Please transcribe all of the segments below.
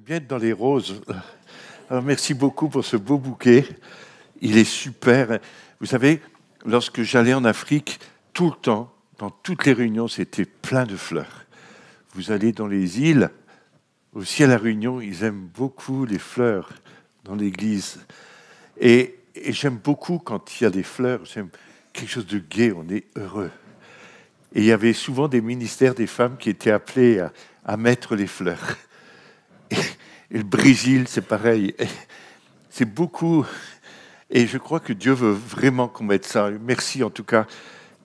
bien être dans les roses. Alors, merci beaucoup pour ce beau bouquet. Il est super. Vous savez, lorsque j'allais en Afrique, tout le temps, dans toutes les réunions, c'était plein de fleurs. Vous allez dans les îles, aussi à la Réunion, ils aiment beaucoup les fleurs dans l'église. Et j'aime beaucoup quand il y a des fleurs, j'aime quelque chose de gai, on est heureux. Et il y avait souvent des ministères des femmes qui étaient appelés à mettre les fleurs. Et le Brésil, c'est pareil. C'est beaucoup. Et je crois que Dieu veut vraiment qu'on mette ça. Merci en tout cas.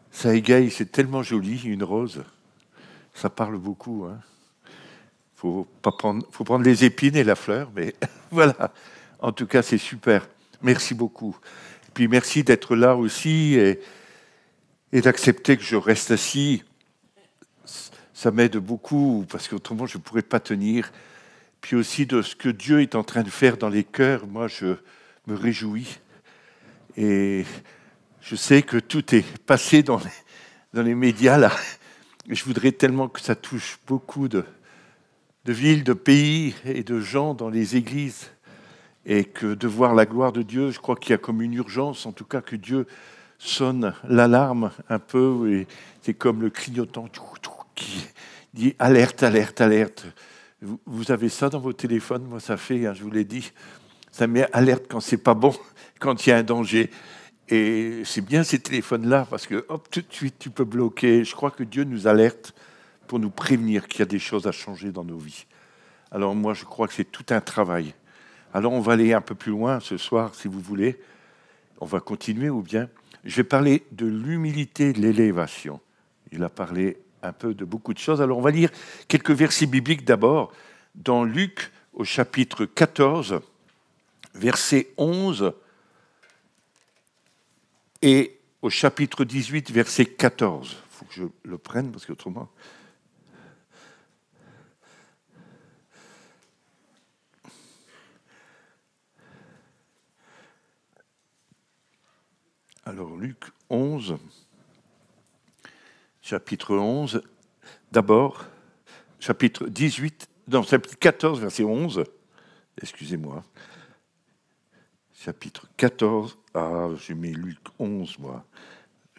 Ça égaye, c'est tellement joli, une rose. Ça parle beaucoup. Faut prendre les épines et la fleur, mais voilà. En tout cas, c'est super. Merci beaucoup. Et puis merci d'être là aussi et d'accepter que je reste assis. Ça m'aide beaucoup, parce qu'autrement, je ne pourrais pas tenir. Puis aussi de ce que Dieu est en train de faire dans les cœurs, moi, je me réjouis. Et je sais que tout est passé dans les médias, là. Et je voudrais tellement que ça touche beaucoup de villes, de pays et de gens dans les églises. Et que de voir la gloire de Dieu, je crois qu'il y a comme une urgence, en tout cas que Dieu sonne l'alarme un peu. Et c'est comme le clignotant qui dit alerte, alerte, alerte. Vous avez ça dans vos téléphones? Moi, ça fait, je vous l'ai dit, ça met alerte quand c'est pas bon, quand il y a un danger. Et c'est bien ces téléphones-là, parce que hop, tout de suite, tu peux bloquer. Je crois que Dieu nous alerte pour nous prévenir qu'il y a des choses à changer dans nos vies. Alors moi, je crois que c'est tout un travail. Alors on va aller un peu plus loin ce soir, si vous voulez. On va continuer, ou bien je vais parler de l'humilité, de l'élévation. Il a parlé un peu de beaucoup de choses. Alors on va lire quelques versets bibliques d'abord, dans Luc au chapitre 14, verset 11, et au chapitre 18, verset 14. Il faut que je le prenne, parce qu'autrement... Alors Luc 11... chapitre 11, d'abord, chapitre 18, non, chapitre 14, verset 11, excusez-moi, chapitre 14, j'ai mis Luc 11, moi,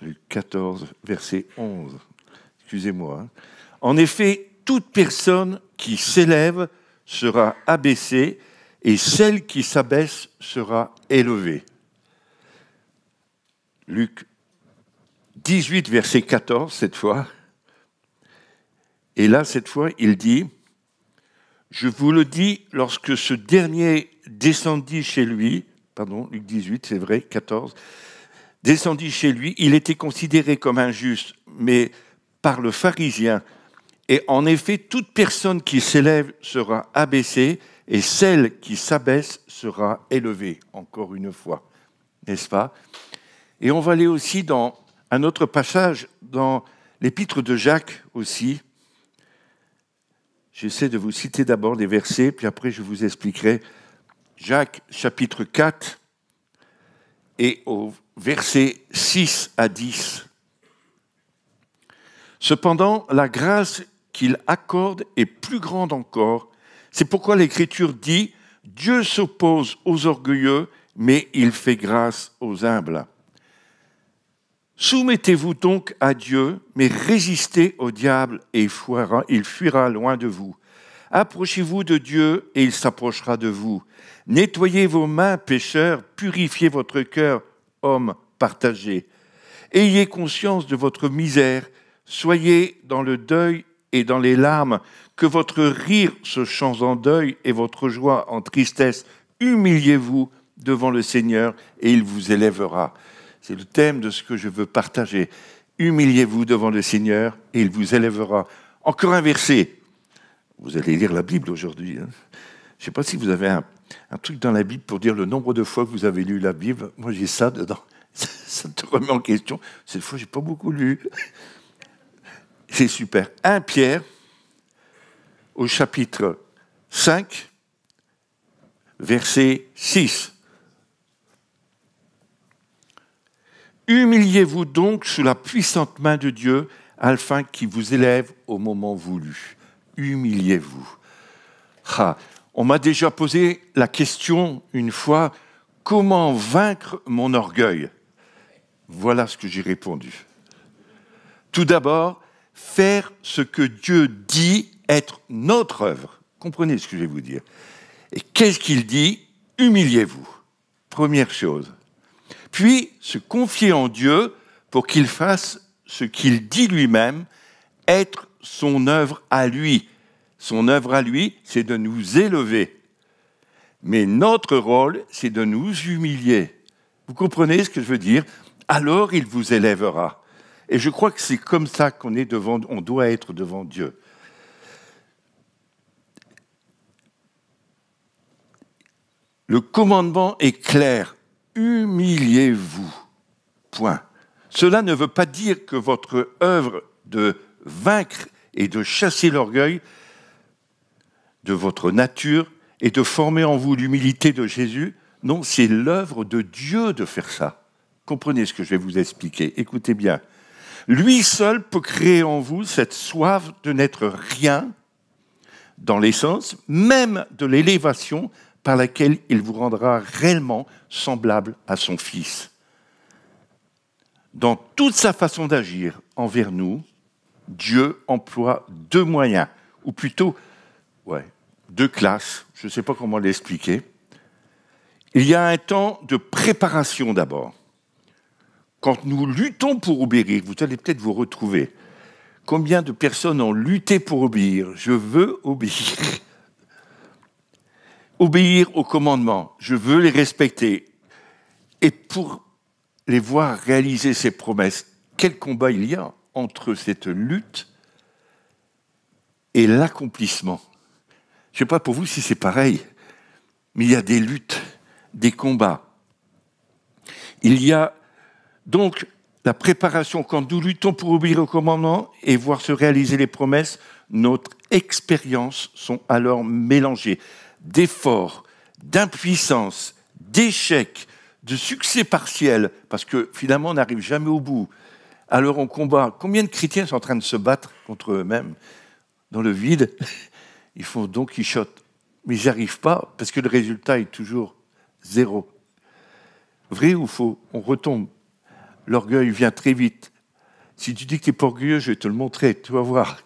Luc 14, verset 11, excusez-moi. En effet, toute personne qui s'élève sera abaissée, et celle qui s'abaisse sera élevée. Luc 18, verset 14, cette fois. Et là, cette fois, il dit, « Je vous le dis, lorsque ce dernier descendit chez lui, » pardon, Luc 18, c'est vrai, 14, « descendit chez lui, il était considéré comme injuste, mais par le pharisien. Et en effet, toute personne qui s'élève sera abaissée, et celle qui s'abaisse sera élevée. » Encore une fois, n'est-ce pas? Et on va aller aussi dans un autre passage dans l'épître de Jacques aussi. J'essaie de vous citer d'abord les versets, puis après je vous expliquerai. Jacques, chapitre 4, et au verset 6 à 10. « Cependant, la grâce qu'il accorde est plus grande encore. C'est pourquoi l'Écriture dit « Dieu s'oppose aux orgueilleux, mais il fait grâce aux humbles. » Soumettez-vous donc à Dieu, mais résistez au diable et il fuira loin de vous. Approchez-vous de Dieu et il s'approchera de vous. Nettoyez vos mains, pécheurs, purifiez votre cœur, hommes partagés. Ayez conscience de votre misère, soyez dans le deuil et dans les larmes, que votre rire se change en deuil et votre joie en tristesse. Humiliez-vous devant le Seigneur et il vous élèvera. C'est le thème de ce que je veux partager. Humiliez-vous devant le Seigneur et il vous élèvera. Encore un verset. Vous allez lire la Bible aujourd'hui. Je ne sais pas si vous avez un truc dans la Bible pour dire le nombre de fois que vous avez lu la Bible. Moi, j'ai ça dedans. Ça te remet en question. Cette fois, je n'ai pas beaucoup lu. C'est super. 1 Pierre, au chapitre 5, verset 6. Humiliez-vous donc sous la puissante main de Dieu, afin qu'il vous élève au moment voulu. Humiliez-vous. On m'a déjà posé la question une fois, comment vaincre mon orgueil? Voilà ce que j'ai répondu. Tout d'abord, faire ce que Dieu dit être notre œuvre. Comprenez ce que je vais vous dire. Et qu'est-ce qu'il dit? Humiliez-vous. Première chose. Puis, se confier en Dieu pour qu'il fasse ce qu'il dit lui-même, être son œuvre à lui. Son œuvre à lui, c'est de nous élever. Mais notre rôle, c'est de nous humilier. Vous comprenez ce que je veux dire? Alors, il vous élèvera. Et je crois que c'est comme ça on doit être devant Dieu. Le commandement est clair. Humiliez-vous. Point. Cela ne veut pas dire que votre œuvre de vaincre et de chasser l'orgueil de votre nature et de former en vous l'humilité de Jésus, non, c'est l'œuvre de Dieu de faire ça. Comprenez ce que je vais vous expliquer. Écoutez bien. Lui seul peut créer en vous cette soif de n'être rien dans l'essence, même de l'élévation par laquelle il vous rendra réellement semblable à son Fils. Dans toute sa façon d'agir envers nous, Dieu emploie deux moyens, ou plutôt, deux classes, je ne sais pas comment l'expliquer. Il y a un temps de préparation d'abord. Quand nous luttons pour obéir, vous allez peut-être vous retrouver. Combien de personnes ont lutté pour obéir? Je veux obéir. Obéir aux commandements, je veux les respecter. Et pour les voir réaliser ces promesses, quel combat il y a entre cette lutte et l'accomplissement. Je ne sais pas pour vous si c'est pareil, mais il y a des luttes, des combats. Il y a donc la préparation, quand nous luttons pour obéir au commandement et voir se réaliser les promesses, notre expérience sont alors mélangées d'efforts, d'impuissance, d'échecs, de succès partiels, parce que finalement on n'arrive jamais au bout. Alors on combat. Combien de chrétiens sont en train de se battre contre eux-mêmes dans le vide? Ils font Don Quichotte, mais ils n'y arrivent pas parce que le résultat est toujours zéro. Vrai ou faux? On retombe. L'orgueil vient très vite. Si tu dis que tu n'es pas orgueilleux, je vais te le montrer, tu vas voir.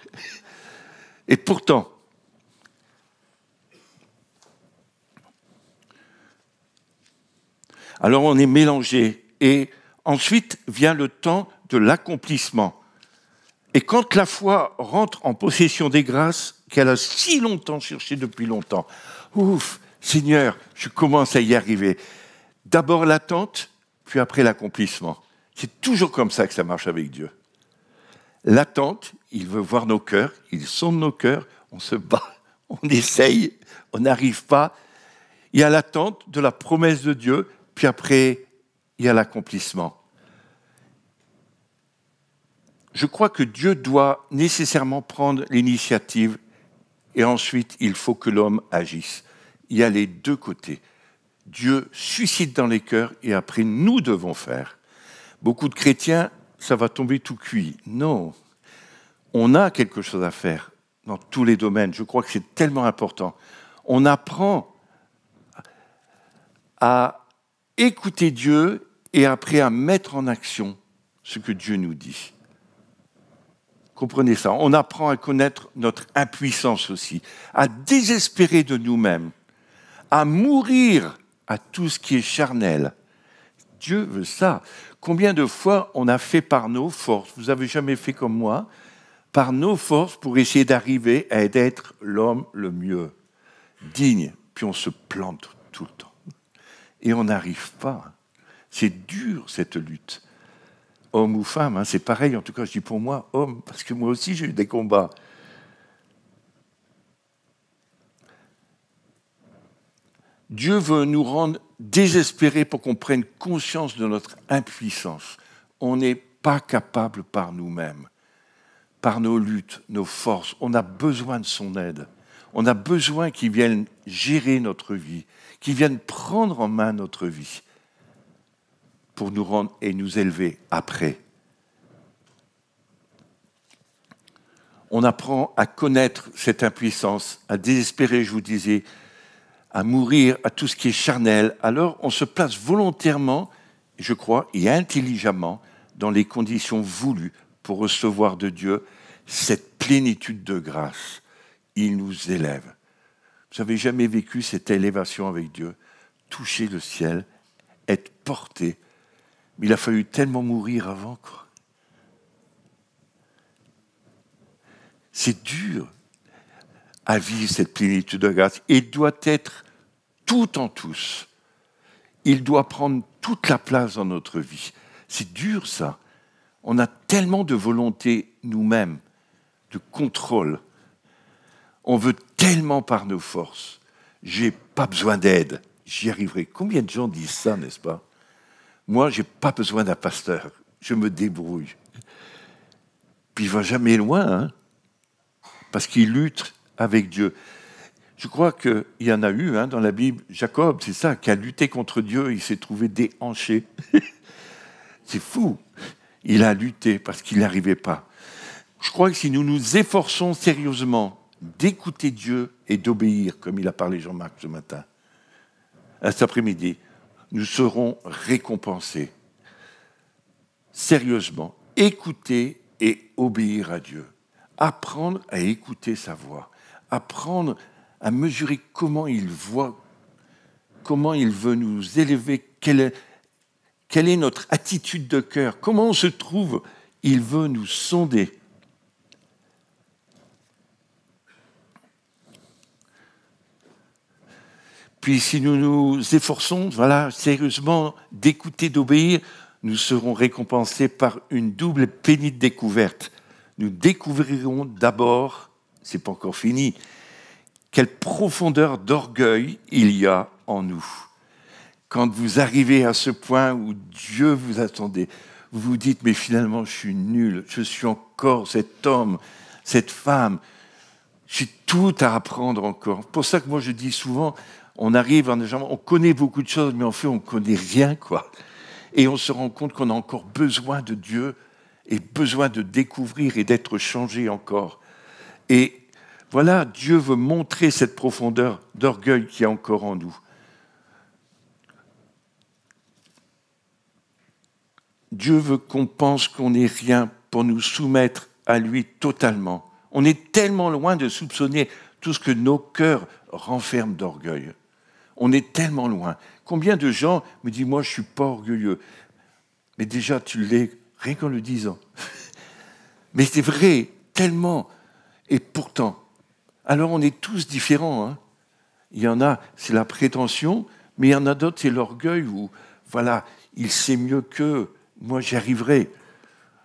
Et pourtant, alors on est mélangé. Et ensuite vient le temps de l'accomplissement. Et quand la foi rentre en possession des grâces qu'elle a si longtemps cherchées depuis longtemps, ouf, Seigneur, je commence à y arriver. D'abord l'attente, puis après l'accomplissement. C'est toujours comme ça que ça marche avec Dieu. L'attente, il veut voir nos cœurs, il sonde nos cœurs, on se bat, on essaye, on n'arrive pas. Il y a l'attente de la promesse de Dieu, puis après, il y a l'accomplissement. Je crois que Dieu doit nécessairement prendre l'initiative et ensuite, il faut que l'homme agisse. Il y a les deux côtés. Dieu suscite dans les cœurs et après, nous devons faire. Beaucoup de chrétiens, ça va tomber tout cuit. Non, on a quelque chose à faire dans tous les domaines. Je crois que c'est tellement important. On apprend à écouter Dieu et après à mettre en action ce que Dieu nous dit. Comprenez ça. On apprend à connaître notre impuissance aussi, à désespérer de nous-mêmes, à mourir à tout ce qui est charnel. Dieu veut ça. Combien de fois on a fait par nos forces, vous n'avez jamais fait comme moi, par nos forces pour essayer d'arriver à être l'homme le mieux, digne, puis on se plante tout le temps. Et on n'arrive pas. C'est dur cette lutte. Homme ou femme, c'est pareil, en tout cas je dis pour moi, homme, parce que moi aussi j'ai eu des combats. Dieu veut nous rendre désespérés pour qu'on prenne conscience de notre impuissance. On n'est pas capable par nous-mêmes, par nos luttes, nos forces. On a besoin de son aide. On a besoin qu'il vienne gérer notre vie, qu'il vienne prendre en main notre vie pour nous rendre et nous élever après. On apprend à connaître cette impuissance, à désespérer, je vous disais, à mourir à tout ce qui est charnel, alors on se place volontairement, je crois, et intelligemment dans les conditions voulues pour recevoir de Dieu cette plénitude de grâce. Il nous élève. Vous n'avez jamais vécu cette élévation avec Dieu, toucher le ciel, être porté. Mais il a fallu tellement mourir avant, quoi. C'est dur à vivre cette plénitude de grâce. Il doit être tout en tous. Il doit prendre toute la place dans notre vie. C'est dur, ça. On a tellement de volonté nous-mêmes, de contrôle. On veut tellement par nos forces. J'ai pas besoin d'aide, j'y arriverai. Combien de gens disent ça, n'est-ce pas? Moi, j'ai pas besoin d'un pasteur, je me débrouille. Puis il va jamais loin, hein, parce qu'il lutte avec Dieu. Je crois qu'il y en a eu dans la Bible, Jacob, c'est ça, qui a lutté contre Dieu, il s'est trouvé déhanché. C'est fou. Il a lutté parce qu'il n'arrivait pas. Je crois que si nous nous efforçons sérieusement d'écouter Dieu et d'obéir, comme il a parlé Jean-Marc ce matin, cet après-midi, nous serons récompensés. Sérieusement, écouter et obéir à Dieu. Apprendre à écouter sa voix. Apprendre à mesurer comment il voit, comment il veut nous élever, quelle est notre attitude de cœur, comment on se trouve, il veut nous sonder. Puis si nous nous efforçons, sérieusement, d'écouter, d'obéir, nous serons récompensés par une double pénible découverte. Nous découvrirons d'abord, c'est pas encore fini, quelle profondeur d'orgueil il y a en nous. Quand vous arrivez à ce point où Dieu vous attendait, vous vous dites, mais finalement, je suis nul, je suis encore cet homme, cette femme, j'ai tout à apprendre encore. C'est pour ça que moi, je dis souvent, on arrive, on connaît beaucoup de choses, mais en fait, on ne connaît rien, quoi. Et on se rend compte qu'on a encore besoin de Dieu et besoin de découvrir et d'être changé encore. Et voilà, Dieu veut montrer cette profondeur d'orgueil qui est encore en nous. Dieu veut qu'on pense qu'on n'est rien pour nous soumettre à lui totalement. On est tellement loin de soupçonner tout ce que nos cœurs renferment d'orgueil. On est tellement loin. Combien de gens me disent, moi je ne suis pas orgueilleux. Mais déjà tu l'es, rien qu'en le disant. Mais c'est vrai, tellement. Et pourtant, alors on est tous différents. Hein. Il y en a, c'est la prétention, mais il y en a d'autres, c'est l'orgueil où, voilà, il sait mieux qu'eux. Moi, j'y arriverai.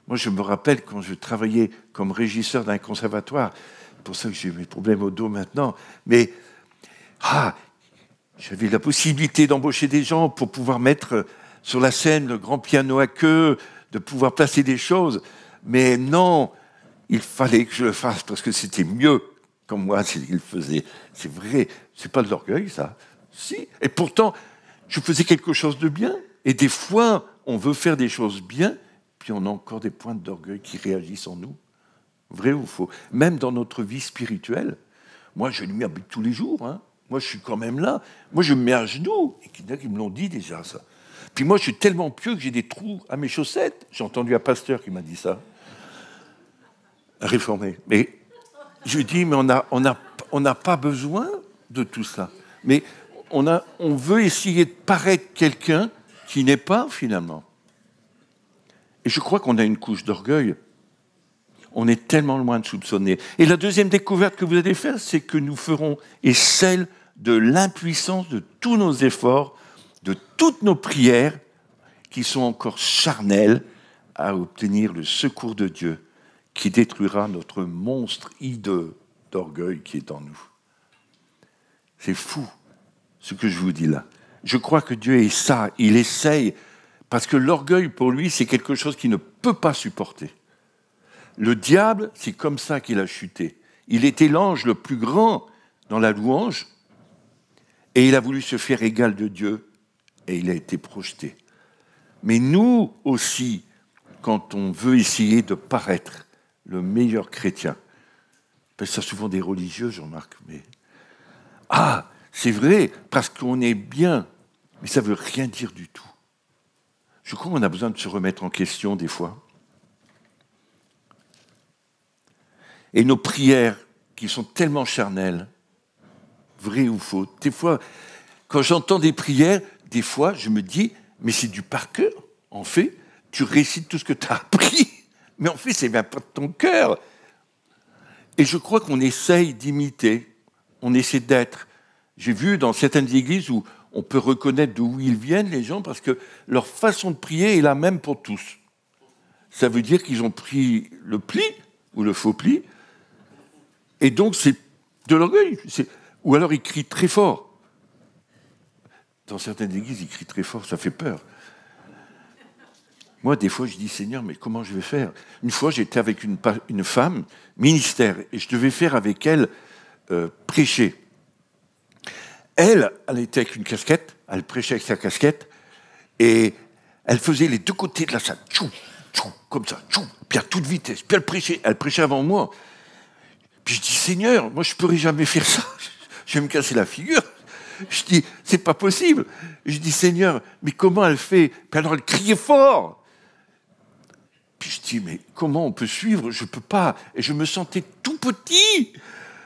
Moi, je me rappelle quand je travaillais comme régisseur d'un conservatoire, c'est pour ça que j'ai mes problèmes au dos maintenant, mais j'avais la possibilité d'embaucher des gens pour pouvoir mettre sur la scène le grand piano à queue, de pouvoir placer des choses, mais non, il fallait que je le fasse parce que c'était mieux comme moi qu'il le faisait. C'est vrai, c'est pas de l'orgueil, ça. Si, et pourtant, je faisais quelque chose de bien, et des fois, on veut faire des choses bien, puis on a encore des pointes d'orgueil qui réagissent en nous. Vrai ou faux? Même dans notre vie spirituelle. Moi, je lui mets tous les jours. Hein. Moi, je suis quand même là. Moi, je me mets à genoux. Et il y en a qui me l'ont dit déjà, ça. Puis moi, je suis tellement pieux que j'ai des trous à mes chaussettes. J'ai entendu un pasteur qui m'a dit ça. Un réformé. Mais je lui dis, mais on n'a pas besoin de tout ça. Mais on veut essayer de paraître quelqu'un qui n'est pas, finalement. Et je crois qu'on a une couche d'orgueil. On est tellement loin de soupçonner. Et la deuxième découverte que vous allez faire, c'est que nous ferons, et celle de l'impuissance de tous nos efforts, de toutes nos prières, qui sont encore charnelles, à obtenir le secours de Dieu, qui détruira notre monstre hideux d'orgueil qui est en nous. C'est fou, ce que je vous dis là. Je crois que Dieu est ça, il essaye, parce que l'orgueil, pour lui, c'est quelque chose qu'il ne peut pas supporter. Le diable, c'est comme ça qu'il a chuté. Il était l'ange le plus grand dans la louange, et il a voulu se faire égal de Dieu, et il a été projeté. Mais nous aussi, quand on veut essayer de paraître le meilleur chrétien, parce que ça souvent des religieux, Jean-Marc, mais C'est vrai, parce qu'on est bien, mais ça ne veut rien dire du tout. Je crois qu'on a besoin de se remettre en question des fois. Et nos prières, qui sont tellement charnelles, vraies ou fausses, des fois, quand j'entends des prières, des fois, je me dis, mais c'est du par cœur. En fait, tu récites tout ce que tu as appris, mais en fait, c'est même pas de ton cœur. Et je crois qu'on essaye d'imiter, on essaie d'être. J'ai vu dans certaines églises où on peut reconnaître d'où ils viennent, les gens, parce que leur façon de prier est la même pour tous. Ça veut dire qu'ils ont pris le pli, ou le faux pli, et donc c'est de l'orgueil. Ou alors ils crient très fort. Dans certaines églises, ils crient très fort, ça fait peur. Moi, des fois, je dis, Seigneur, mais comment je vais faire? Une fois, j'étais avec une femme, ministère, et je devais faire avec elle prêcher. Elle était avec une casquette, elle prêchait avec sa casquette, et elle faisait les deux côtés de la salle, tchou, tchou, comme ça, tchou, puis à toute vitesse. Puis elle prêchait avant moi. Puis je dis, Seigneur, moi, je ne pourrais jamais faire ça. Je vais me casser la figure. Je dis, c'est pas possible. Je dis, Seigneur, mais comment elle fait? Puis alors, elle criait fort. Puis je dis, mais comment on peut suivre? Je ne peux pas. Et je me sentais tout petit.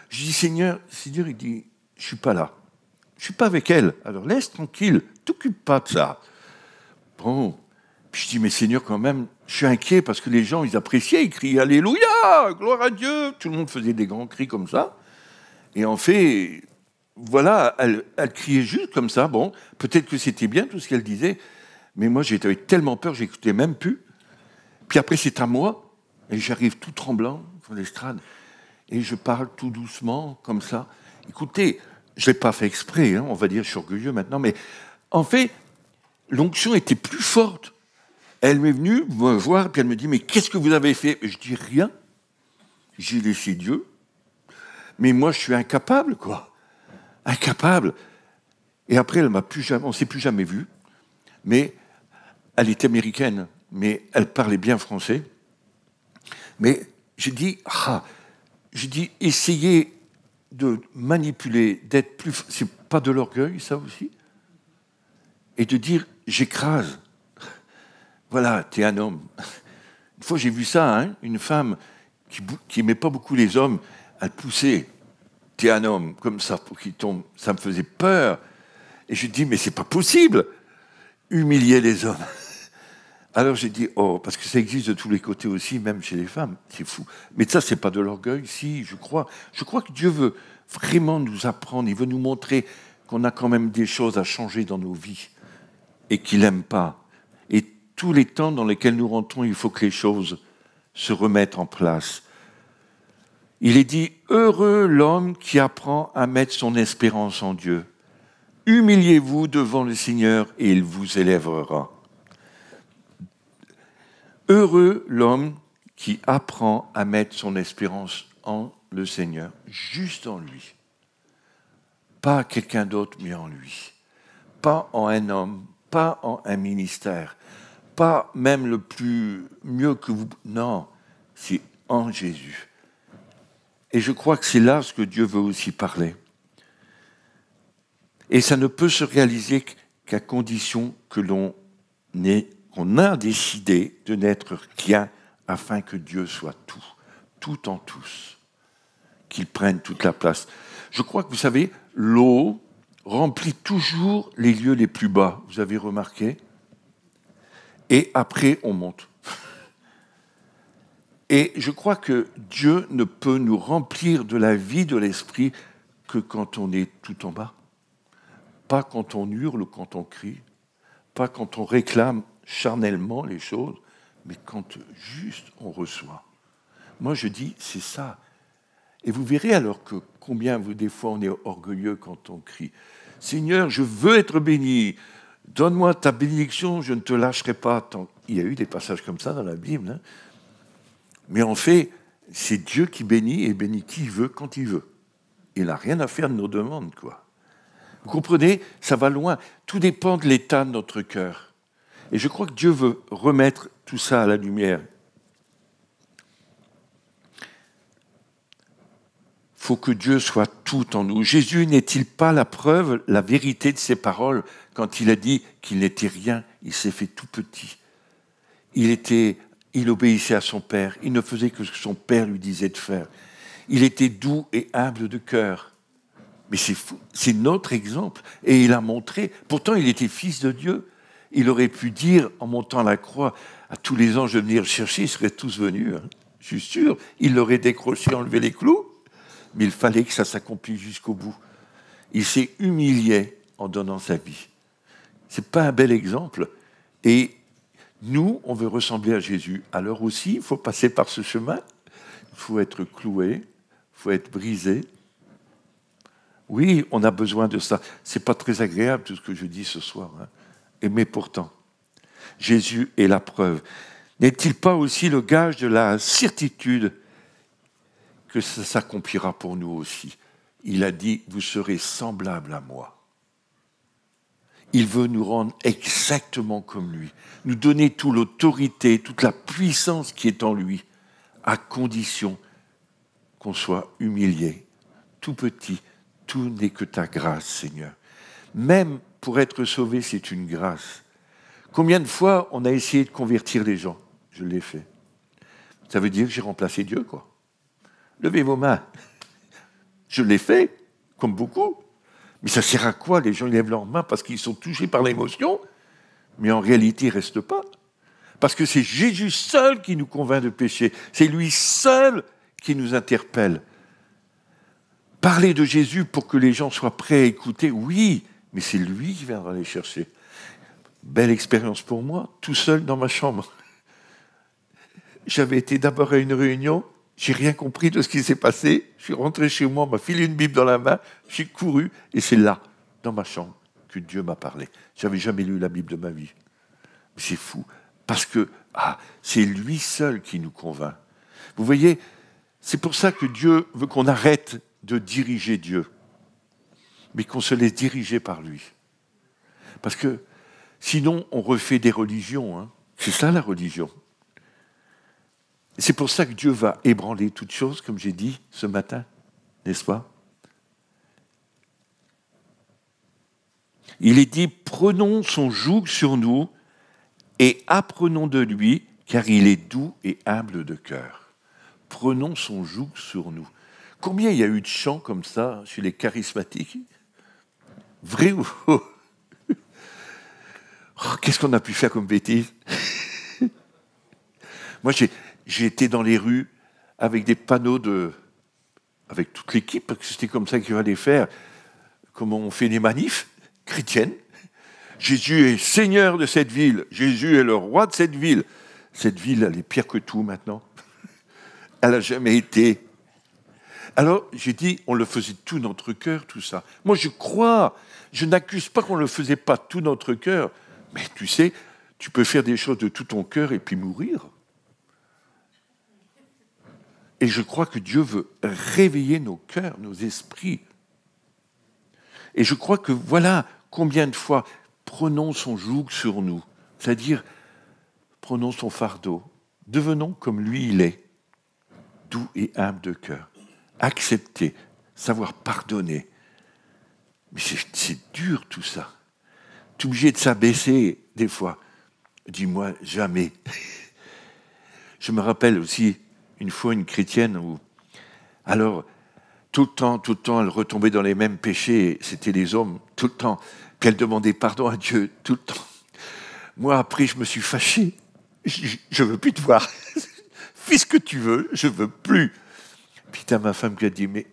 Je dis, Seigneur, il dit, je ne suis pas là. Je ne suis pas avec elle. Alors laisse tranquille, t'occupe pas de ça. Bon. Puis je dis, mais Seigneur, quand même, je suis inquiet parce que les gens, ils appréciaient, ils criaient Alléluia, gloire à Dieu. Tout le monde faisait des grands cris comme ça. Et en fait, voilà, elle criait juste comme ça. Bon, peut-être que c'était bien tout ce qu'elle disait, mais moi, j'avais tellement peur, j'écoutais même plus. Puis après, c'est à moi, et j'arrive tout tremblant sur l'estrade, et je parle tout doucement, comme ça. Écoutez, je ne l'ai pas fait exprès, hein, on va dire, je suis orgueilleux maintenant, mais en fait, l'onction était plus forte. Elle m'est venue me voir, puis elle me dit, mais qu'est-ce que vous avez fait? Je dis, rien. J'ai laissé Dieu. Mais moi, je suis incapable, quoi. Incapable. Et après, on ne s'est plus jamais vu. Mais elle était américaine, mais elle parlait bien français. Mais j'ai dit, essayez de manipuler, d'être plus... C'est pas de l'orgueil, ça aussi? Et de dire, j'écrase. Voilà, t'es un homme. Une fois, j'ai vu ça, hein, une femme qui n'aimait pas beaucoup les hommes, elle poussait, t'es un homme, comme ça, pour qu'il tombe. Ça me faisait peur. Et je dis, mais c'est pas possible, humilier les hommes. Alors j'ai dit, oh, parce que ça existe de tous les côtés aussi, même chez les femmes, c'est fou. Mais ça, c'est pas de l'orgueil, si, je crois. Je crois que Dieu veut vraiment nous apprendre, il veut nous montrer qu'on a quand même des choses à changer dans nos vies et qu'il n'aime pas. Et tous les temps dans lesquels nous rentrons, il faut que les choses se remettent en place. Il est dit, heureux l'homme qui apprend à mettre son espérance en Dieu. Humiliez-vous devant le Seigneur et il vous élèvera. Heureux l'homme qui apprend à mettre son espérance en le Seigneur, juste en lui. Pas quelqu'un d'autre, mais en lui. Pas en un homme, pas en un ministère, pas même le plus mieux que vous... Non, c'est en Jésus. Et je crois que c'est là ce que Dieu veut aussi parler. Et ça ne peut se réaliser qu'à condition que qu'on a décidé de n'être qu'un afin que Dieu soit tout, tout en tous, qu'il prenne toute la place. Je crois que vous savez, l'eau remplit toujours les lieux les plus bas, vous avez remarqué? Et après, on monte. Et je crois que Dieu ne peut nous remplir de la vie de l'esprit que quand on est tout en bas. Pas quand on hurle ou quand on crie, pas quand on réclame charnellement les choses, mais quand juste on reçoit. Moi, je dis, c'est ça. Et vous verrez alors que combien, des fois, on est orgueilleux quand on crie. « Seigneur, je veux être béni. Donne-moi ta bénédiction, je ne te lâcherai pas. » Il y a eu des passages comme ça dans la Bible. Hein. Mais en fait, c'est Dieu qui bénit et bénit qui il veut quand il veut. Il n'a rien à faire de nos demandes, quoi. Vous comprenez? Ça va loin. Tout dépend de l'état de notre cœur. Et je crois que Dieu veut remettre tout ça à la lumière. Il faut que Dieu soit tout en nous. Jésus n'est-il pas la preuve, la vérité de ses paroles quand il a dit qu'il n'était rien, il s'est fait tout petit. Il obéissait à son Père, il ne faisait que ce que son Père lui disait de faire. Il était doux et humble de cœur. Mais c'est fou, c'est notre exemple. Et il a montré, pourtant il était fils de Dieu. Il aurait pu dire, en montant à la croix, à tous les anges de venir le chercher, ils seraient tous venus. Je suis sûr, il l'aurait décroché, enlevé les clous. Mais il fallait que ça s'accomplisse jusqu'au bout. Il s'est humilié en donnant sa vie. Ce n'est pas un bel exemple. Et nous, on veut ressembler à Jésus. Alors aussi, il faut passer par ce chemin. Il faut être cloué, il faut être brisé. Oui, on a besoin de ça. Ce n'est pas très agréable tout ce que je dis ce soir. Mais pourtant, Jésus est la preuve. N'est-il pas aussi le gage de la certitude que ça s'accomplira pour nous aussi? Il a dit, vous serez semblables à moi. Il veut nous rendre exactement comme lui, nous donner toute l'autorité, toute la puissance qui est en lui, à condition qu'on soit humilié, tout petit. Tout n'est que ta grâce, Seigneur. Même pour être sauvé, c'est une grâce. Combien de fois on a essayé de convertir les gens? Je l'ai fait. Ça veut dire que j'ai remplacé Dieu, quoi. Levez vos mains. Je l'ai fait, comme beaucoup. Mais ça sert à quoi? Les gens ils lèvent leurs mains parce qu'ils sont touchés par l'émotion, mais en réalité, ils ne restent pas. Parce que c'est Jésus seul qui nous convainc de pécher. C'est lui seul qui nous interpelle. Parler de Jésus pour que les gens soient prêts à écouter, oui, mais c'est lui qui viendra les chercher. Belle expérience pour moi, tout seul dans ma chambre. J'avais été d'abord à une réunion, j'ai rien compris de ce qui s'est passé. Je suis rentré chez moi, on m'a filé une Bible dans la main, j'ai couru, et c'est là, dans ma chambre, que Dieu m'a parlé. J'avais jamais lu la Bible de ma vie. C'est fou, parce que c'est lui seul qui nous convainc. Vous voyez, c'est pour ça que Dieu veut qu'on arrête de diriger Dieu, mais qu'on se laisse diriger par lui. Parce que sinon, on refait des religions. C'est ça la religion. C'est pour ça que Dieu va ébranler toutes choses, comme j'ai dit ce matin, n'est-ce pas? Il est dit, prenons son joug sur nous et apprenons de lui, car il est doux et humble de cœur. Prenons son joug sur nous. Combien il y a eu de chants comme ça chez les charismatiques? Vrai ou faux? Qu'est-ce qu'on a pu faire comme bêtise? Moi, j'ai été dans les rues avec des panneaux avec toute l'équipe, parce que c'était comme ça qu'il fallait faire, comment on fait des manifs chrétiennes. Jésus est Seigneur de cette ville, Jésus est le roi de cette ville. Cette ville, elle est pire que tout maintenant. Elle n'a jamais été. Alors, j'ai dit, on le faisait de tout notre cœur, tout ça. Moi, je crois, je n'accuse pas qu'on ne le faisait pas de tout notre cœur, mais tu sais, tu peux faire des choses de tout ton cœur et puis mourir. Et je crois que Dieu veut réveiller nos cœurs, nos esprits. Et je crois que voilà combien de fois prenons son joug sur nous, c'est-à-dire prenons son fardeau, devenons comme lui il est, doux et humble de cœur, accepter, savoir pardonner. Mais c'est dur tout ça. Tu es obligé de s'abaisser des fois. Dis-moi jamais. Je me rappelle aussi une fois une chrétienne où, alors, tout le temps, elle retombait dans les mêmes péchés, c'était les hommes, tout le temps. Puis elle demandait pardon à Dieu, tout le temps. Moi, après, je me suis fâché. Je ne veux plus te voir. Fais ce que tu veux, je ne veux plus. Puis t'as ma femme qui a dit, mais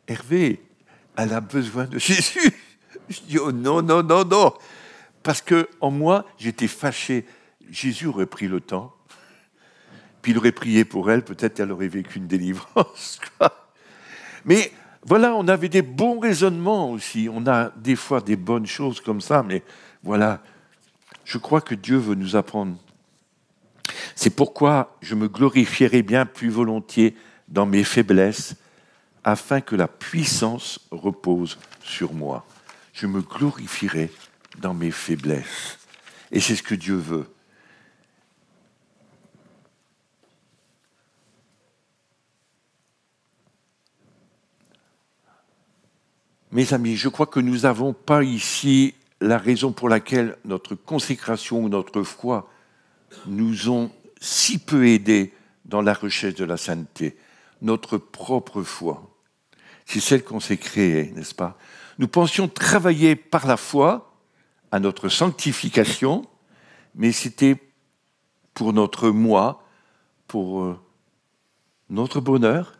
Hervé, elle a besoin de Jésus. Je dis, oh non, non, non, non. Parce que en moi, j'étais fâché. Jésus aurait pris le temps. Puis il aurait prié pour elle, peut-être qu'elle aurait vécu une délivrance. Mais voilà, on avait des bons raisonnements aussi. On a des fois des bonnes choses comme ça, mais voilà, je crois que Dieu veut nous apprendre. C'est pourquoi je me glorifierai bien plus volontiers dans mes faiblesses, afin que la puissance repose sur moi. Je me glorifierai dans mes faiblesses. Et c'est ce que Dieu veut. Mes amis, je crois que nous n'avons pas ici la raison pour laquelle notre consécration ou notre foi nous ont si peu aidés dans la recherche de la sainteté. Notre propre foi. C'est celle qu'on s'est créée, n'est-ce pas? Nous pensions travailler par la foi à notre sanctification, mais c'était pour notre moi, pour notre bonheur,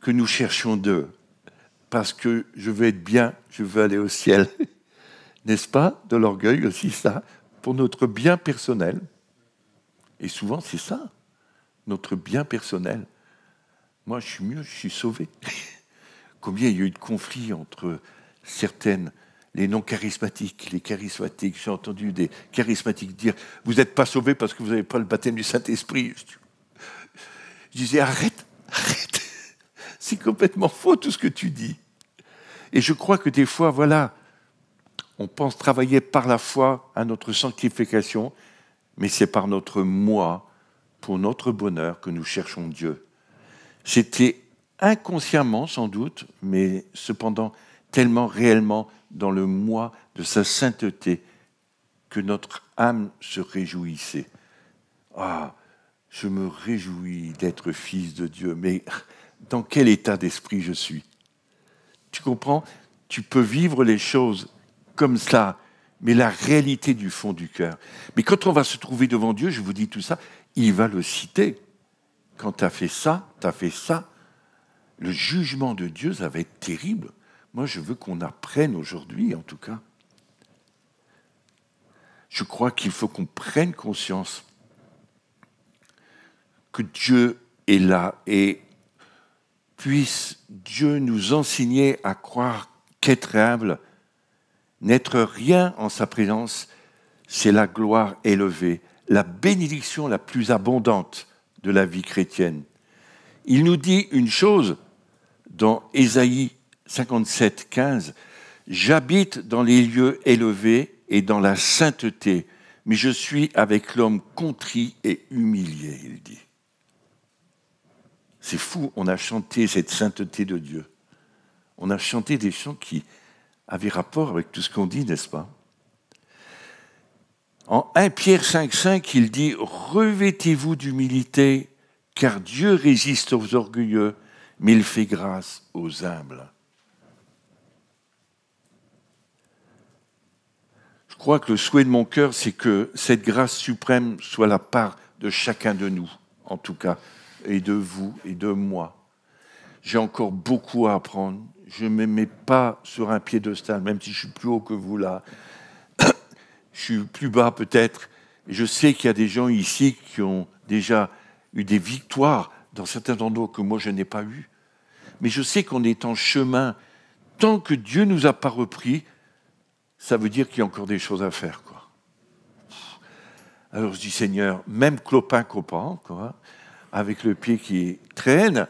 que nous cherchions d'eux. Parce que je veux être bien, je veux aller au ciel. N'est-ce pas? De l'orgueil aussi, ça. Pour notre bien personnel. Et souvent, c'est ça. Notre bien personnel. Moi, je suis mieux, je suis sauvé. Combien il y a eu de conflits entre certaines, les non-charismatiques, les charismatiques. J'ai entendu des charismatiques dire « Vous n'êtes pas sauvés parce que vous n'avez pas le baptême du Saint-Esprit. » Je disais « Arrête, arrête. C'est complètement faux tout ce que tu dis. » Et je crois que des fois, voilà, on pense travailler par la foi à notre sanctification, mais c'est par notre moi, pour notre bonheur, que nous cherchons Dieu. C'était inconsciemment sans doute, mais cependant tellement réellement dans le moi de sa sainteté que notre âme se réjouissait. Ah, je me réjouis d'être fils de Dieu, mais dans quel état d'esprit je suis? Tu comprends? Tu peux vivre les choses comme ça, mais la réalité du fond du cœur. Mais quand on va se trouver devant Dieu, je vous dis tout ça, il va le citer. Quand tu as fait ça, tu as fait ça. Le jugement de Dieu, ça va être terrible. Moi, je veux qu'on apprenne aujourd'hui, en tout cas. Je crois qu'il faut qu'on prenne conscience que Dieu est là et puisse Dieu nous enseigner à croire qu'être humble, n'être rien en sa présence, c'est la gloire élevée, la bénédiction la plus abondante de la vie chrétienne. Il nous dit une chose dans Ésaïe 57, 15, « J'habite dans les lieux élevés et dans la sainteté, mais je suis avec l'homme contrit et humilié, il dit. C'est fou, on a chanté cette sainteté de Dieu. On a chanté des chants qui avaient rapport avec tout ce qu'on dit, n'est-ce pas? En 1 Pierre 5, 5, il dit « Revêtez-vous d'humilité, car Dieu résiste aux orgueilleux, mais il fait grâce aux humbles. » Je crois que le souhait de mon cœur, c'est que cette grâce suprême soit la part de chacun de nous, en tout cas, et de vous et de moi. J'ai encore beaucoup à apprendre. Je ne me mets pas sur un piédestal, même si je suis plus haut que vous là. Je suis plus bas peut-être. Je sais qu'il y a des gens ici qui ont déjà eu des victoires dans certains endroits que moi je n'ai pas eu. Mais je sais qu'on est en chemin. Tant que Dieu ne nous a pas repris, ça veut dire qu'il y a encore des choses à faire, quoi. Alors je dis, Seigneur, même clopin, quoi, avec le pied qui traîne,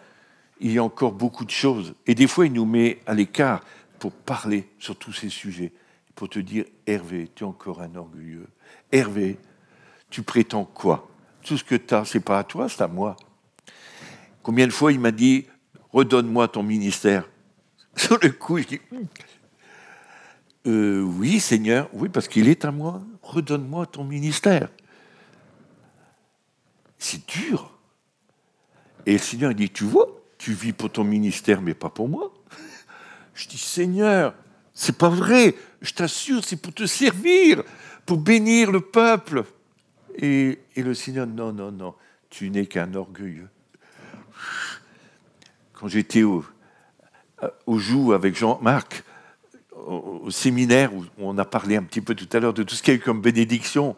il y a encore beaucoup de choses. Et des fois, il nous met à l'écart pour parler sur tous ces sujets, pour te dire, Hervé, tu es encore un orgueilleux. Hervé, tu prétends quoi? Tout ce que tu as, ce n'est pas à toi, c'est à moi. Combien de fois il m'a dit, redonne-moi ton ministère? Sur le coup, je dis, oui, Seigneur, oui, parce qu'il est à moi, redonne-moi ton ministère. C'est dur. Et le Seigneur, il dit, tu vois, tu vis pour ton ministère, mais pas pour moi. Je dis, Seigneur, c'est pas vrai, je t'assure, c'est pour te servir, pour bénir le peuple. Et le Seigneur, non, non, non, tu n'es qu'un orgueilleux. Quand j'étais au Joux avec Jean-Marc, au séminaire, où on a parlé un petit peu tout à l'heure de tout ce qu'il y a eu comme bénédiction,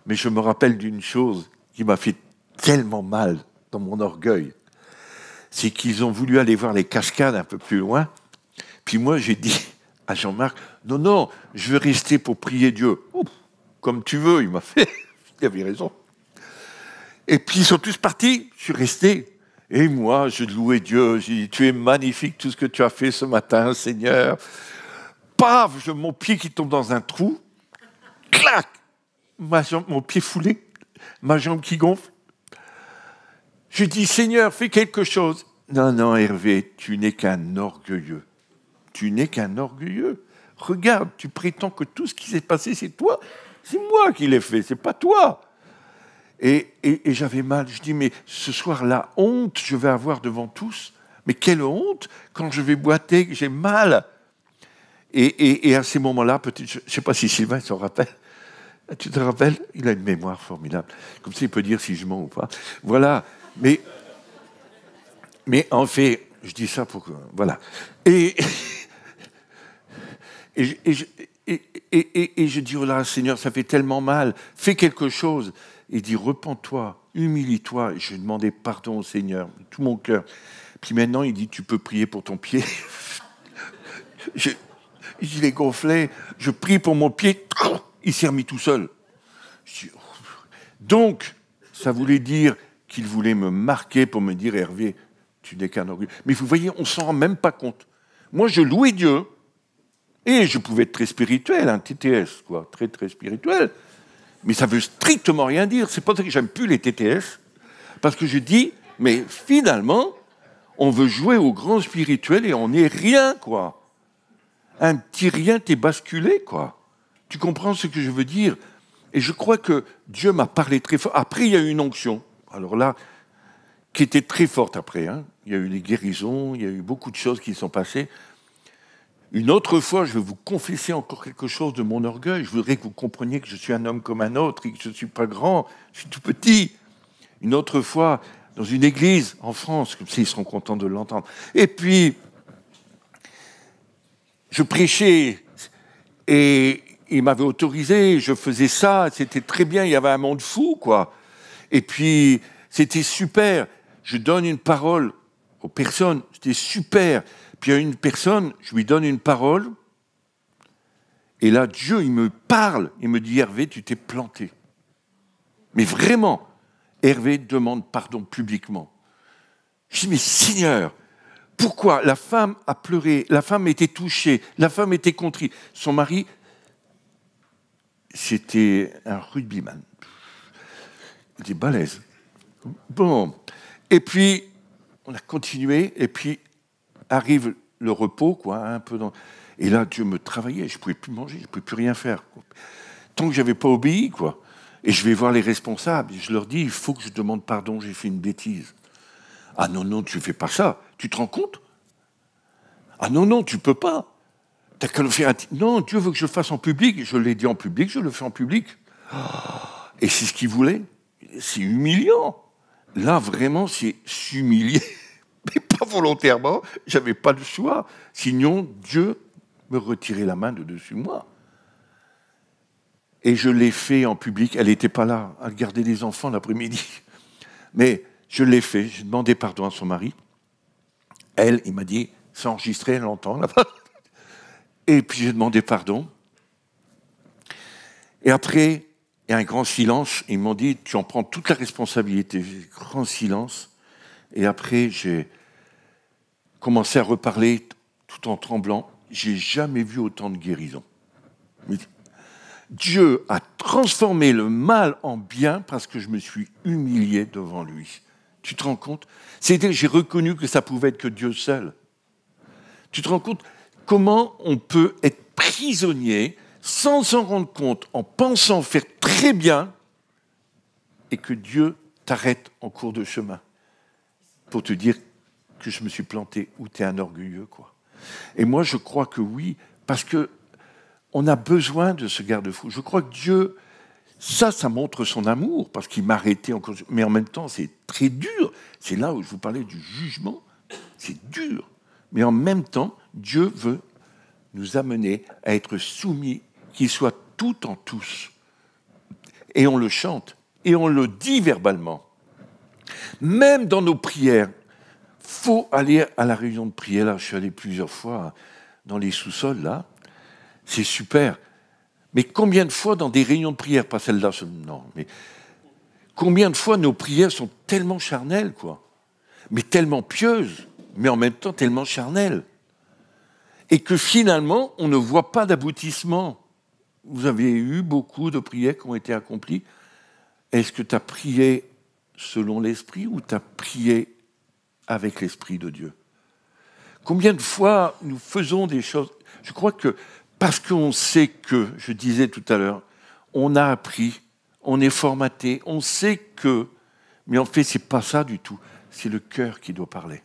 mais je me rappelle d'une chose qui m'a fait tellement mal dans mon orgueil, c'est qu'ils ont voulu aller voir les cascades un peu plus loin, puis moi j'ai dit à Jean-Marc, non, non, je veux rester pour prier Dieu. Oh, comme tu veux, il m'a fait, il avait raison. Et puis ils sont tous partis, je suis resté. Et moi, je louais Dieu, j'ai dit, tu es magnifique tout ce que tu as fait ce matin, Seigneur. Paf, mon pied qui tombe dans un trou, clac, mon pied foulé, ma jambe qui gonfle. Je dis, Seigneur, fais quelque chose. Non, non, Hervé, tu n'es qu'un orgueilleux. tu n'es qu'un orgueilleux. Regarde, tu prétends que tout ce qui s'est passé, c'est toi. C'est moi qui l'ai fait, c'est pas toi. Et j'avais mal. Je dis, mais ce soir, la honte, je vais avoir devant tous. Mais quelle honte quand je vais boiter, j'ai mal. Et à ces moments-là, peut-être, je ne sais pas si Sylvain s'en rappelle. Tu te rappelles? Il a une mémoire formidable. Comme ça, il peut dire si je mens ou pas. Voilà. Mais en fait, je dis ça pour que... Voilà. Et je dis, oh là, Seigneur, ça fait tellement mal. Fais quelque chose. Il dit, repens-toi, humilie-toi. Et je demandais pardon au Seigneur, de tout mon cœur. Puis maintenant, il dit, tu peux prier pour ton pied. Je l'ai gonflé. Je prie pour mon pied. Il s'est remis tout seul. Donc, ça voulait dire qu'il voulait me marquer pour me dire, Hervé, tu n'es qu'un orgueil. Mais vous voyez, on ne s'en rend même pas compte. Moi, je louais Dieu. Et je pouvais être très spirituel, un TTS, quoi, très, très spirituel. Mais ça ne veut strictement rien dire. C'est pas ça que j'aime plus les TTS. Parce que je dis, mais finalement, on veut jouer au grand spirituel et on n'est rien, quoi. Un petit rien, t'es basculé, quoi. Tu comprends ce que je veux dire? Et je crois que Dieu m'a parlé très fort. Après, il y a eu une onction. Alors là, qui était très forte après. Hein. Il y a eu les guérisons, il y a eu beaucoup de choses qui sont passées. Une autre fois, je vais vous confesser encore quelque chose de mon orgueil. Je voudrais que vous compreniez que je suis un homme comme un autre et que je ne suis pas grand, je suis tout petit. Une autre fois, dans une église en France, comme ça ils seront contents de l'entendre. Et puis, je prêchais et il m'avait autorisé, je faisais ça, c'était très bien, il y avait un monde fou, quoi. Et puis, c'était super. Je donne une parole aux personnes, c'était super. Puis il y a une personne, je lui donne une parole, et là, Dieu, il me parle, il me dit, Hervé, tu t'es planté. Mais vraiment, Hervé demande pardon publiquement. Je dis, mais Seigneur, pourquoi? La femme a pleuré, la femme était touchée, la femme était contrite. Son mari, c'était un rugbyman. Il était balèze. Bon, et puis, on a continué, et puis, arrive le repos, quoi, un peu dans... Et là, Dieu me travaillait, je ne pouvais plus manger, je ne pouvais plus rien faire. Tant que je n'avais pas obéi, quoi. Et je vais voir les responsables, et je leur dis, il faut que je demande pardon, j'ai fait une bêtise. Ah non, non, tu ne fais pas ça. Tu te rends compte? Ah non, non, tu ne peux pas. T'as qu'à le faire... Non, Dieu veut que je le fasse en public. Je l'ai dit en public, je le fais en public. Et c'est ce qu'il voulait. C'est humiliant. Là, vraiment, c'est s'humilier. Mais pas volontairement, j'avais pas le choix. Sinon, Dieu me retirait la main de dessus moi. Et je l'ai fait en public. Elle n'était pas là, elle gardait les enfants l'après-midi. Mais je l'ai fait, j'ai demandé pardon à son mari. Elle, il m'a dit, c'est enregistré, elle l'entend là-bas. Et puis j'ai demandé pardon. Et après, il y a un grand silence. Ils m'ont dit, tu en prends toute la responsabilité. Grand silence. Et après, j'ai commencé à reparler tout en tremblant. J'ai jamais vu autant de guérison. Dieu a transformé le mal en bien parce que je me suis humilié devant lui. Tu te rends compte? C'est-à-dire que j'ai reconnu que ça pouvait être que Dieu seul. Tu te rends compte comment on peut être prisonnier sans s'en rendre compte, en pensant faire très bien, et que Dieu t'arrête en cours de chemin pour te dire que je me suis planté ou tu es un orgueilleux, quoi. Et moi, je crois que oui, parce que on a besoin de ce garde-fou. Je crois que Dieu, ça montre son amour, parce qu'il m'a arrêté encore. Mais en même temps, c'est très dur. C'est là où je vous parlais du jugement. C'est dur. Mais en même temps, Dieu veut nous amener à être soumis, qu'il soit tout en tous. Et on le chante, et on le dit verbalement. Même dans nos prières, il faut aller à la réunion de prière. Là, je suis allé plusieurs fois dans les sous-sols, là. C'est super. Mais combien de fois dans des réunions de prière, pas celle-là, non, mais combien de fois nos prières sont tellement charnelles, quoi, mais tellement pieuses, mais en même temps tellement charnelles, et que finalement, on ne voit pas d'aboutissement. Vous avez eu beaucoup de prières qui ont été accomplies. Est-ce que tu as prié selon l'Esprit ou tu as prié avec l'Esprit de Dieu? Combien de fois nous faisons des choses? Je crois que parce qu'on sait que, je disais tout à l'heure, on a appris, on est formaté, on sait que, mais en fait, c'est pas ça du tout. C'est le cœur qui doit parler.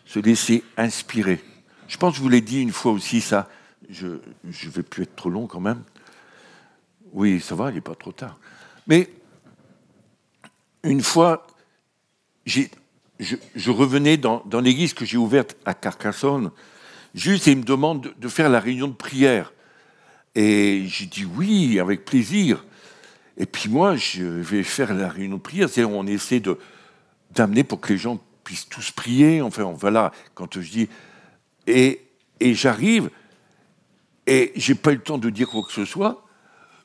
Se laisser inspirer. Je pense que je vous l'ai dit une fois aussi, ça. Je ne vais plus être trop long quand même. Oui, ça va, il n'est pas trop tard. Mais une fois, je revenais dans l'église que j'ai ouverte à Carcassonne, juste, et il me demande de faire la réunion de prière. Et j'ai dit oui, avec plaisir. Et puis moi, je vais faire la réunion de prière. C'est-à-dire, on essaie d'amener pour que les gens puissent tous prier. Enfin, voilà, quand je dis... Et j'arrive, et j'ai pas eu le temps de dire quoi que ce soit.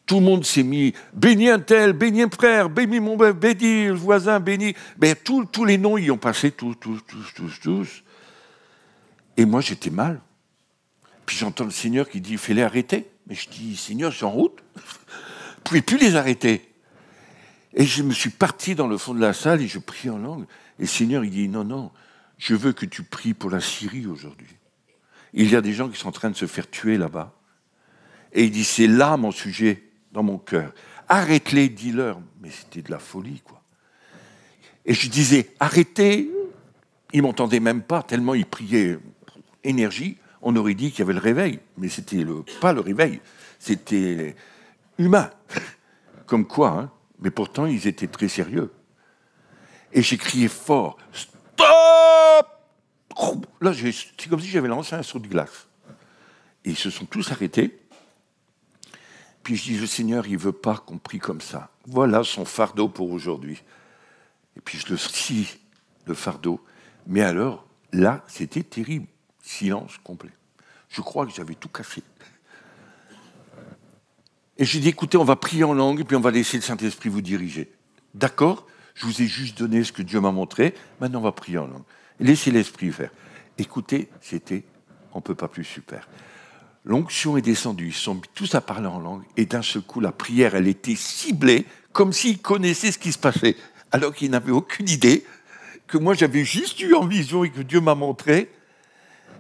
Tout le monde s'est mis, bénis un tel, bénis un frère, bénis mon bœuf, bénis le voisin, bénis... Ben, tous les noms y ont passé, tous. Et moi, j'étais mal. Puis j'entends le Seigneur qui dit, fais-les arrêter. Mais je dis, Seigneur, je suis en route. Vous ne pouvez plus les arrêter. Et je me suis parti dans le fond de la salle et je prie en langue. Et le Seigneur, il dit, non, je veux que tu pries pour la Syrie aujourd'hui. Il y a des gens qui sont en train de se faire tuer là-bas. Et il dit, c'est là mon sujet dans mon cœur. Arrête-les, dis-leur. Mais c'était de la folie, quoi. Et je disais, arrêtez. Ils ne m'entendaient même pas, tellement ils priaient énergie. On aurait dit qu'il y avait le réveil. Mais c'était pas le réveil. C'était humain. Comme quoi, hein. Mais pourtant, ils étaient très sérieux. Et j'ai crié fort, stop! Là, c'est comme si j'avais lancé un saut de glace. Et ils se sont tous arrêtés. Puis je dis, le Seigneur, il ne veut pas qu'on prie comme ça. Voilà son fardeau pour aujourd'hui. Et puis je le scie, le fardeau. Mais alors, là, c'était terrible. Silence complet. Je crois que j'avais tout cassé. Et j'ai dit, écoutez, on va prier en langue, et puis on va laisser le Saint-Esprit vous diriger. D'accord? Je vous ai juste donné ce que Dieu m'a montré. Maintenant, on va prier en langue. Laissez l'Esprit faire. Écoutez, c'était, on ne peut pas plus super. L'onction est descendue, ils sont tous à parler en langue, et d'un seul coup, la prière, elle était ciblée, comme s'ils connaissaient ce qui se passait, alors qu'ils n'avaient aucune idée, que moi, j'avais juste eu en vision et que Dieu m'a montré.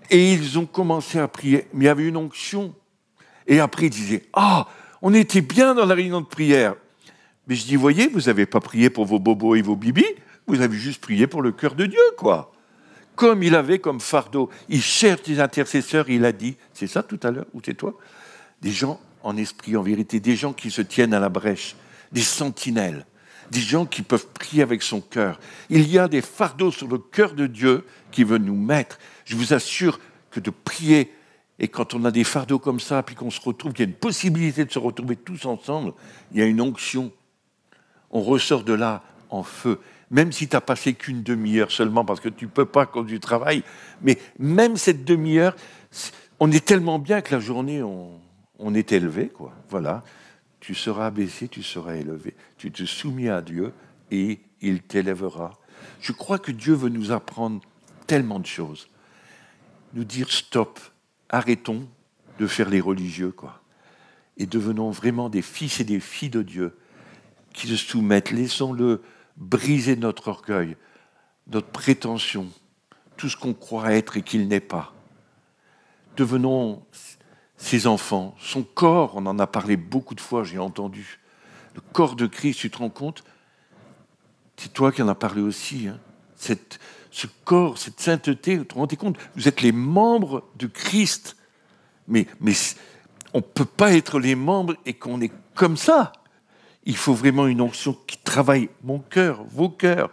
Et ils ont commencé à prier. Mais il y avait une onction. Et après, ils disaient, on était bien dans la réunion de prière. Mais je dis, voyez, vous n'avez pas prié pour vos bobos et vos bibis, vous avez juste prié pour le cœur de Dieu, quoi. Comme il avait comme fardeau. Il cherche des intercesseurs, il a dit, c'est ça tout à l'heure, ou c'est toi? Des gens en esprit, en vérité, des gens qui se tiennent à la brèche, des sentinelles, des gens qui peuvent prier avec son cœur. Il y a des fardeaux sur le cœur de Dieu qui veut nous mettre. Je vous assure que de prier, et quand on a des fardeaux comme ça, puis qu'on se retrouve, qu'il y a une possibilité de se retrouver tous ensemble, il y a une onction. On ressort de là en feu. Même si tu n'as passé qu'une demi-heure seulement, parce que tu ne peux pas à cause du travail, mais même cette demi-heure, on est tellement bien que la journée, on est élevé, quoi. Voilà. Tu seras abaissé, tu seras élevé. Tu te soumis à Dieu et il t'élèvera. Je crois que Dieu veut nous apprendre tellement de choses. Nous dire stop, arrêtons de faire les religieux, quoi. Et devenons vraiment des fils et des filles de Dieu qui se soumettent. Laissons-le briser notre orgueil, notre prétention, tout ce qu'on croit être et qu'il n'est pas. Devenons ses enfants. Son corps, on en a parlé beaucoup de fois, j'ai entendu. Le corps de Christ, tu te rends compte? C'est toi qui en as parlé aussi. Hein. Ce corps, cette sainteté, vous te rendez compte? Vous êtes les membres de Christ. Mais on ne peut pas être les membres et qu'on est comme ça. Il faut vraiment une onction qui travaille mon cœur, vos cœurs,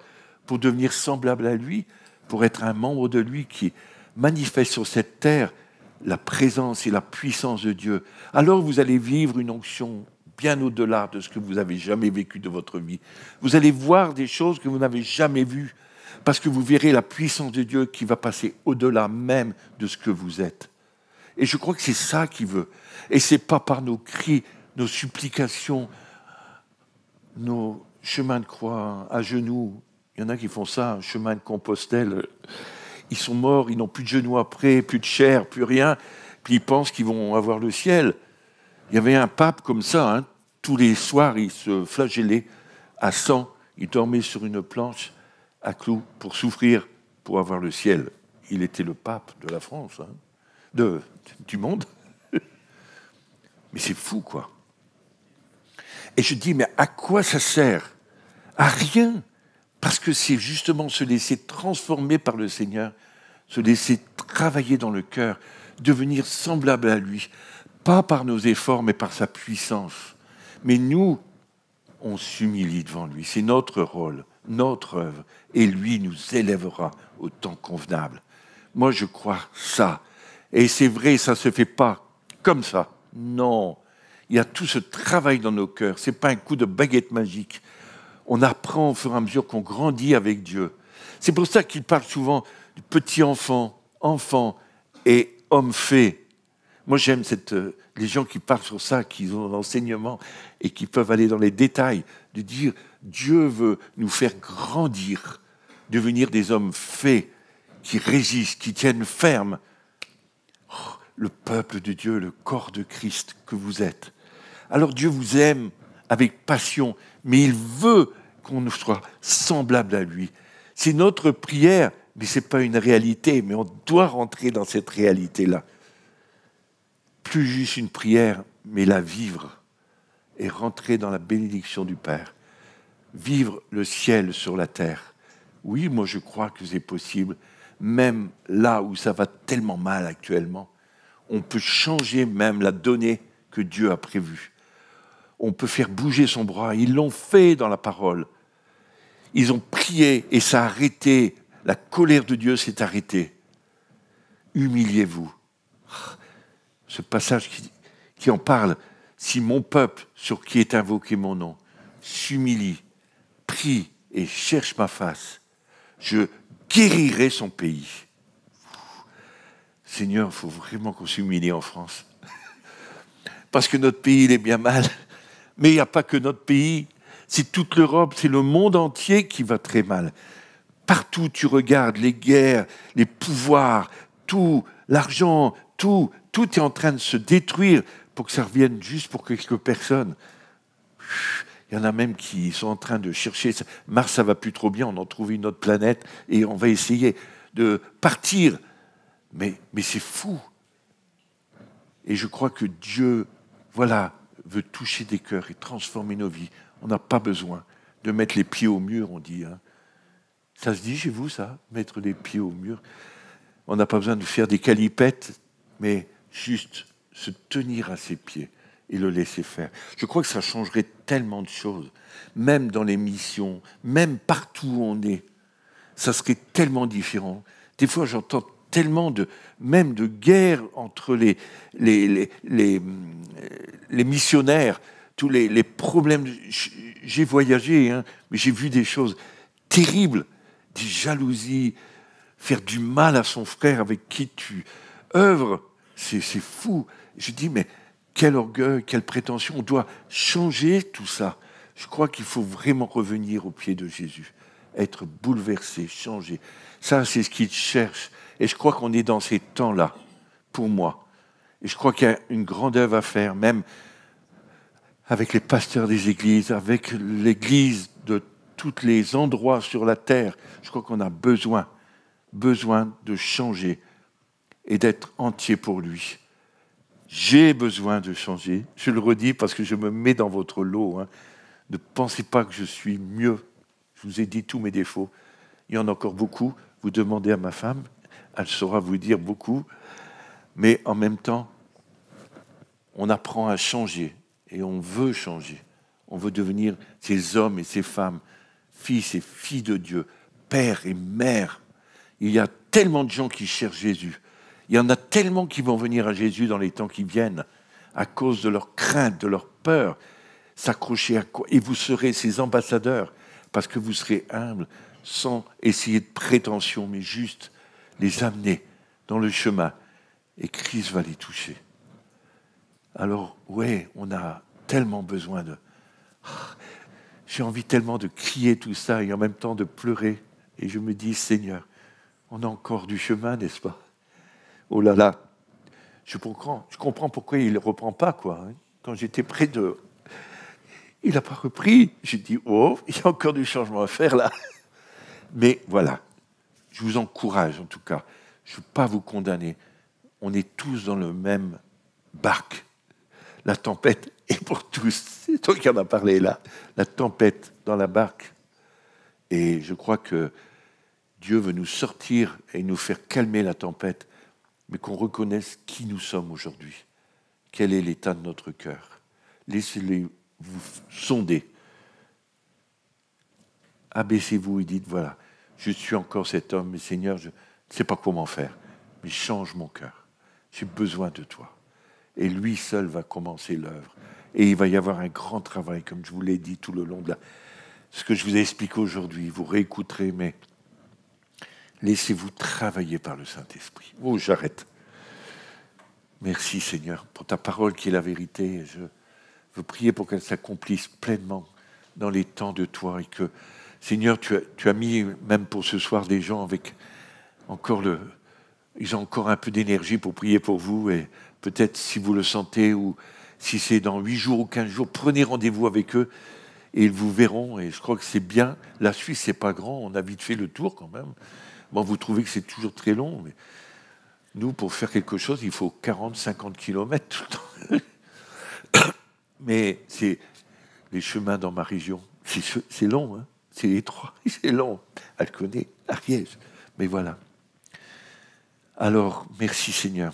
pour devenir semblable à lui, pour être un membre de lui qui manifeste sur cette terre la présence et la puissance de Dieu. Alors vous allez vivre une onction bien au-delà de ce que vous avez jamais vécu de votre vie. Vous allez voir des choses que vous n'avez jamais vues, parce que vous verrez la puissance de Dieu qui va passer au-delà même de ce que vous êtes. Et je crois que c'est ça qu'il veut. Et ce n'est pas par nos cris, nos supplications, nos chemins de croix à genoux. Il y en a qui font ça, un chemin de Compostelle. Ils sont morts, ils n'ont plus de genoux après, plus de chair, plus rien. Puis ils pensent qu'ils vont avoir le ciel. Il y avait un pape comme ça, hein. Tous les soirs, il se flagellait à 100. Il dormait sur une planche à clous pour souffrir, pour avoir le ciel. il était le pape de la France, hein, du monde. Mais c'est fou, quoi. Et je dis, mais à quoi ça sert? À rien. Parce que c'est justement se laisser transformer par le Seigneur, se laisser travailler dans le cœur, devenir semblable à lui, pas par nos efforts, mais par sa puissance. Mais nous, on s'humilie devant lui. C'est notre rôle, notre œuvre. Et lui nous élèvera au temps convenable. Moi, je crois ça. Et c'est vrai, ça ne se fait pas comme ça. Non. Il y a tout ce travail dans nos cœurs. Ce n'est pas un coup de baguette magique. On apprend au fur et à mesure qu'on grandit avec Dieu. C'est pour ça qu'il parle souvent du petit enfant, enfant et homme fait. Moi, j'aime les gens qui parlent sur ça, qui ont l'enseignement et qui peuvent aller dans les détails, de dire Dieu veut nous faire grandir, devenir des hommes faits, qui résistent, qui tiennent ferme. Oh, le peuple de Dieu, le corps de Christ que vous êtes. Alors Dieu vous aime avec passion, mais il veut qu'on soit semblable à lui. C'est notre prière, mais ce n'est pas une réalité, mais on doit rentrer dans cette réalité-là. Plus juste une prière, mais la vivre et rentrer dans la bénédiction du Père. Vivre le ciel sur la terre. Oui, moi je crois que c'est possible, même là où ça va tellement mal actuellement. On peut changer même la donnée que Dieu a prévue. On peut faire bouger son bras. Ils l'ont fait dans la parole. Ils ont prié et ça a arrêté. La colère de Dieu s'est arrêtée. Humiliez-vous. Ce passage qui en parle. Si mon peuple, sur qui est invoqué mon nom, s'humilie, prie et cherche ma face, je guérirai son pays. Seigneur, il faut vraiment qu'on s'humilie en France. Parce que notre pays, il est bien mal. Mais il n'y a pas que notre pays. C'est toute l'Europe, c'est le monde entier qui va très mal. Partout, tu regardes les guerres, les pouvoirs, tout, l'argent, tout est en train de se détruire pour que ça revienne juste pour quelques personnes. Il y en a même qui sont en train de chercher. Mars, ça va plus trop bien, on en trouve une autre planète et on va essayer de partir. Mais c'est fou. Et je crois que Dieu, voilà, veut toucher des cœurs et transformer nos vies. On n'a pas besoin de mettre les pieds au mur, on dit. Hein. Ça se dit chez vous, ça, mettre les pieds au mur? On n'a pas besoin de faire des calipettes, mais juste se tenir à ses pieds et le laisser faire. Je crois que ça changerait tellement de choses, même dans les missions, même partout où on est. Ça serait tellement différent. Des fois, j'entends tellement même de guerre entre les missionnaires, tous les problèmes. J'ai voyagé, hein, mais j'ai vu des choses terribles, des jalousies, faire du mal à son frère avec qui tu œuvres, c'est fou. Je dis, mais quel orgueil, quelle prétention, on doit changer tout ça. Je crois qu'il faut vraiment revenir au pied de Jésus, être bouleversé, changer. Ça, c'est ce qu'il cherche. Et je crois qu'on est dans ces temps-là, pour moi. Et je crois qu'il y a une grande œuvre à faire, même avec les pasteurs des églises, avec l'église de tous les endroits sur la terre. Je crois qu'on a besoin de changer et d'être entier pour lui. J'ai besoin de changer. Je le redis parce que je me mets dans votre lot. Hein. Ne pensez pas que je suis mieux. Je vous ai dit tous mes défauts. Il y en a encore beaucoup. Vous demandez à ma femme, elle saura vous dire beaucoup. Mais en même temps, on apprend à changer et on veut changer. On veut devenir ces hommes et ces femmes, fils et filles de Dieu, pères et mères. Il y a tellement de gens qui cherchent Jésus. Il y en a tellement qui vont venir à Jésus dans les temps qui viennent à cause de leur crainte, de leur peur. S'accrocher à quoi? Et vous serez ces ambassadeurs parce que vous serez humbles, sans essayer de prétention, mais juste les amener dans le chemin. Et Christ va les toucher. Alors, ouais, on a tellement besoin de... J'ai envie tellement de crier tout ça et en même temps de pleurer. Et je me dis, Seigneur, on a encore du chemin, n'est-ce pas? Oh là là, je comprends pourquoi il ne reprend pas, quoi. Quand j'étais près de... Il n'a pas repris. J'ai dit, oh, il y a encore du changement à faire, là. Mais voilà, je vous encourage, en tout cas. Je ne veux pas vous condamner. On est tous dans le même barque. La tempête est pour tous. C'est toi qui en as parlé là. La tempête dans la barque. Et je crois que Dieu veut nous sortir et nous faire calmer la tempête, mais qu'on reconnaisse qui nous sommes aujourd'hui. Quel est l'état de notre cœur. Laissez-les vous sonder. Abaissez-vous et dites, voilà, je suis encore cet homme, mais Seigneur, je ne sais pas comment faire, mais change mon cœur. J'ai besoin de toi. Et lui seul va commencer l'œuvre. Et il va y avoir un grand travail, comme je vous l'ai dit tout le long de ce que je vous ai expliqué aujourd'hui. Vous réécouterez, mais laissez-vous travailler par le Saint-Esprit. Oh, j'arrête. Merci Seigneur pour ta parole qui est la vérité. Je veux prier pour qu'elle s'accomplisse pleinement dans les temps de toi et que, Seigneur, tu as mis, même pour ce soir, des gens avec encore ils ont encore un peu d'énergie pour prier pour vous et peut-être si vous le sentez ou si c'est dans 8 jours ou 15 jours, prenez rendez-vous avec eux et ils vous verront et je crois que c'est bien. La Suisse, c'est pas grand, on a vite fait le tour quand même. Bon, vous trouvez que c'est toujours très long, mais nous, pour faire quelque chose, il faut 40, 50 kilomètres tout le temps. Mais c'est les chemins dans ma région. C'est long, hein, c'est étroit, c'est long. Elle connaît Ariège. Mais voilà. Alors, merci Seigneur.